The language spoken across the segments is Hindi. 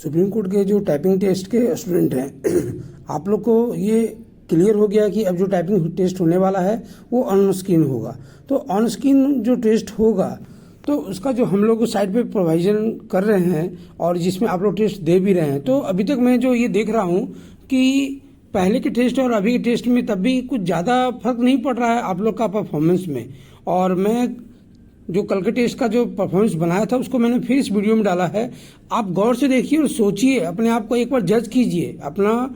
सुप्रीम कोर्ट के जो टाइपिंग टेस्ट के स्टूडेंट हैं आप लोग को ये क्लियर हो गया कि अब जो टाइपिंग टेस्ट होने वाला है वो ऑन स्क्रीन होगा। तो ऑन स्क्रीन जो टेस्ट होगा तो उसका जो हम लोग साइट पे प्रोवाइजन कर रहे हैं और जिसमें आप लोग टेस्ट दे भी रहे हैं, तो अभी तक मैं जो ये देख रहा हूँ कि पहले के टेस्ट और अभी के टेस्ट में तब भी कुछ ज़्यादा फर्क नहीं पड़ रहा है आप लोग का परफॉर्मेंस में। और मैं जो कल के टेस्ट का जो परफॉर्मेंस बनाया था उसको मैंने फिर इस वीडियो में डाला है। आप गौर से देखिए और सोचिए, अपने आप को एक बार जज कीजिए, अपना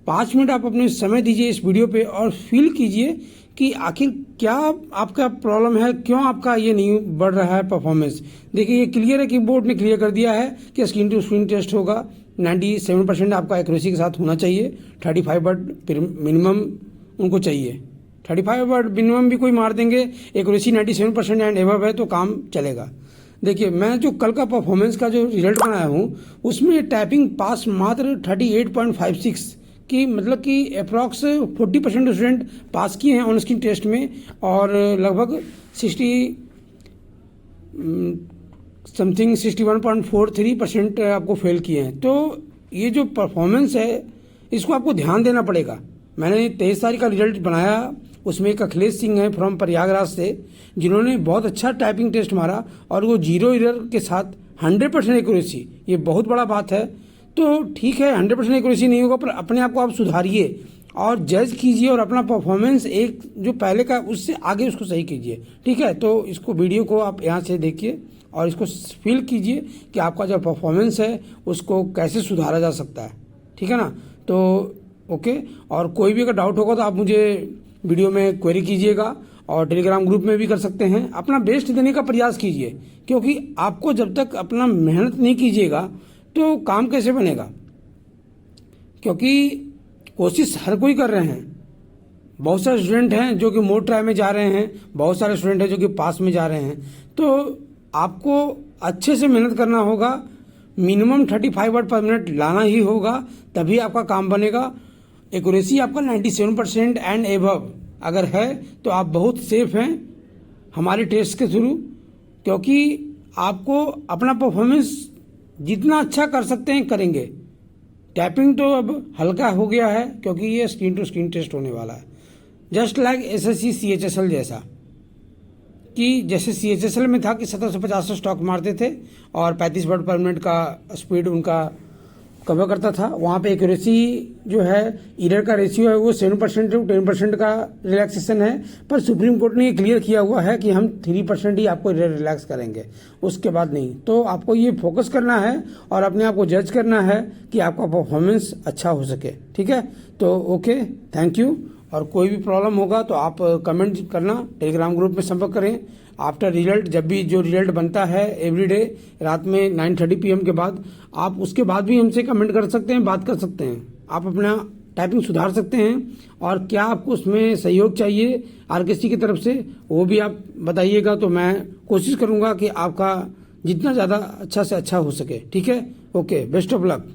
5 मिनट आप अपने समय दीजिए इस वीडियो पे और फील कीजिए कि आखिर क्या आपका प्रॉब्लम है, क्यों आपका ये नहीं बढ़ रहा है परफॉर्मेंस। देखिए ये क्लियर है कि बोर्ड ने क्लियर कर दिया है कि स्क्रीन टू स्क्रीन टेस्ट होगा। 97% आपका एक्यूरेसी के साथ होना चाहिए। 35 वर्ड मिनिमम उनको चाहिए। 35 वर्ड मिनिमम भी कोई मार देंगे, एक्यूरेसी 97% एंड एबव है तो काम चलेगा। देखिए मैं जो कल का परफॉर्मेंस का जो रिजल्ट बनाया हूँ उसमें टाइपिंग पास मात्र 38.56 की, मतलब कि अप्रॉक्स 40% स्टूडेंट पास किए हैं ऑन स्क्रीन टेस्ट में और लगभग 61.43% आपको फेल किए हैं। तो ये जो परफॉर्मेंस है इसको आपको ध्यान देना पड़ेगा। मैंने 23 तारीख का रिजल्ट बनाया, उसमें एक अखिलेश सिंह है फ्रॉम प्रयागराज से, जिन्होंने बहुत अच्छा टाइपिंग टेस्ट मारा और वो 0 एरर के साथ 100% एक्यूरेसी, ये बहुत बड़ा बात है। तो ठीक है 100% एक्यूरेसी नहीं होगा पर अपने आप को आप सुधारिए और जज कीजिए और अपना परफॉर्मेंस एक जो पहले का उससे आगे उसको सही कीजिए। ठीक है, तो इसको वीडियो को आप यहाँ से देखिए और इसको फील कीजिए कि आपका जो परफॉर्मेंस है उसको कैसे सुधारा जा सकता है। ठीक है ना, तो ओके। और कोई भी अगर डाउट होगा तो आप मुझे वीडियो में क्वेरी कीजिएगा और टेलीग्राम ग्रुप में भी कर सकते हैं। अपना बेस्ट देने का प्रयास कीजिए, क्योंकि आपको जब तक अपना मेहनत नहीं कीजिएगा तो काम कैसे बनेगा। क्योंकि कोशिश हर कोई कर रहे हैं। बहुत सारे स्टूडेंट हैं जो कि मोड ट्राई में जा रहे हैं, बहुत सारे स्टूडेंट हैं जो कि पास में जा रहे हैं। तो आपको अच्छे से मेहनत करना होगा, मिनिमम 35 वर्ड पर मिनट लाना ही होगा, तभी आपका काम बनेगा। एक्यूरेसी आपका 97% एंड एबव अगर है तो आप बहुत सेफ हैं हमारे टेस्ट के थ्रू, क्योंकि आपको अपना परफॉर्मेंस जितना अच्छा कर सकते हैं करेंगे। टाइपिंग तो अब हल्का हो गया है क्योंकि ये स्क्रीन टू स्क्रीन टेस्ट होने वाला है। जस्ट लाइक एसएससी सीएचएसएल जैसा, कि जैसे सीएचएसएल में था कि 1750 स्टॉक मारते थे और 35 वर्ड पर मिनट का स्पीड उनका कवर करता था। वहाँ पे एक्यूरेसी जो है एरर का रेशियो है वो 7% टू 10% का रिलैक्सेशन है, पर सुप्रीम कोर्ट ने ये क्लियर किया हुआ है कि हम 3% ही आपको रिलैक्स करेंगे, उसके बाद नहीं। तो आपको ये फोकस करना है और अपने आप को जज करना है कि आपका परफॉर्मेंस अच्छा हो सके। ठीक है, तो ओके, थैंक यू। और कोई भी प्रॉब्लम होगा तो आप कमेंट करना, टेलीग्राम ग्रुप में संपर्क करें। आफ्टर रिजल्ट, जब भी जो रिजल्ट बनता है एवरीडे रात में 9:30 PM के बाद, आप उसके बाद भी हमसे कमेंट कर सकते हैं, बात कर सकते हैं। आप अपना टाइपिंग सुधार सकते हैं और क्या आपको उसमें सहयोग चाहिए आरकेसी की तरफ से वो भी आप बताइएगा, तो मैं कोशिश करूंगा कि आपका जितना ज़्यादा अच्छा से अच्छा हो सके। ठीक है, ओके, बेस्ट ऑफ लक।